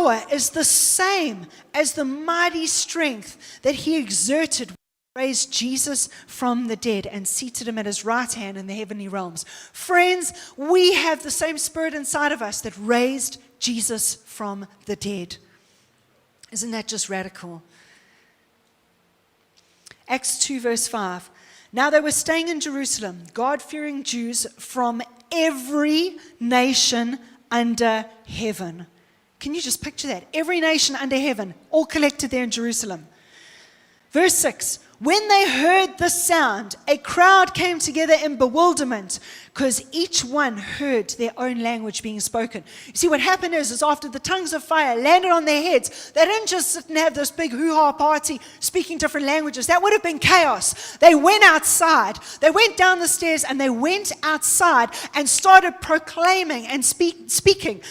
power is the same as the mighty strength that he exerted when he raised Jesus from the dead and seated him at his right hand in the heavenly realms. Friends, we have the same Spirit inside of us that raised Jesus from the dead. Isn't that just radical? Acts 2 verse 5. Now they were staying in Jerusalem, God-fearing Jews from every nation under heaven. Can you just picture that? Every nation under heaven, all collected there in Jerusalem. Verse 6. When they heard the sound, a crowd came together in bewilderment because each one heard their own language being spoken. You see, what happened is after the tongues of fire landed on their heads, they didn't just sit and have this big hoo-ha party speaking different languages. That would have been chaos. They went outside. They went down the stairs and they went outside and started proclaiming and speaking.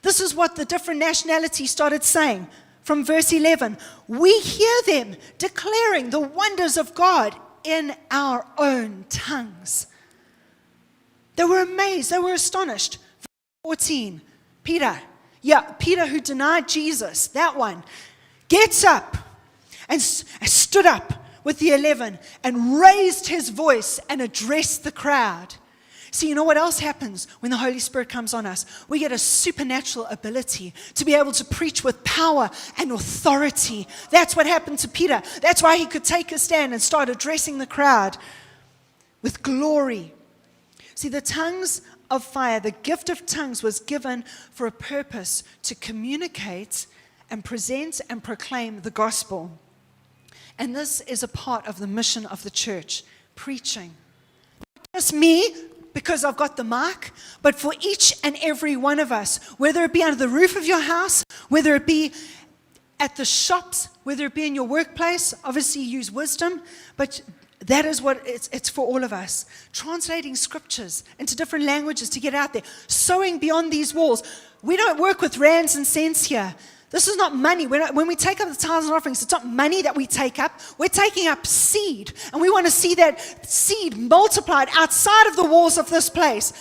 This is what the different nationalities started saying. From verse 11, we hear them declaring the wonders of God in our own tongues. They were amazed. They were astonished. Verse 14, Peter who denied Jesus, that one, gets up and stood up with the 11 and raised his voice and addressed the crowd. See, you know what else happens when the Holy Spirit comes on us? We get a supernatural ability to be able to preach with power and authority. That's what happened to Peter. That's why he could take a stand and start addressing the crowd with glory. See, the tongues of fire, the gift of tongues was given for a purpose to communicate and present and proclaim the gospel. And this is a part of the mission of the church, preaching. Not just me, because I've got the mark, but for each and every one of us, whether it be under the roof of your house, whether it be at the shops, whether it be in your workplace, obviously use wisdom, but that is what it's for all of us. Translating scriptures into different languages to get out there, sowing beyond these walls. We don't work with rands and cents here. This is not money. When we take up the tithes and offerings, it's not money that we take up. We're taking up seed. And we want to see that seed multiplied outside of the walls of this place.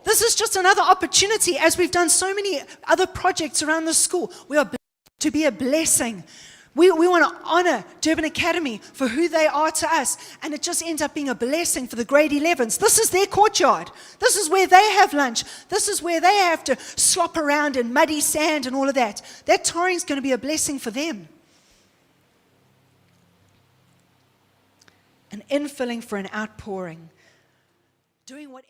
This is just another opportunity, as we've done so many other projects around the school. We are blessed to be a blessing. We want to honor Durban Academy for who they are to us. And it just ends up being a blessing for the grade 11s. This is their courtyard. This is where they have lunch. This is where they have to slop around in muddy sand and all of that. That touring is going to be a blessing for them. An infilling for an outpouring. Doing what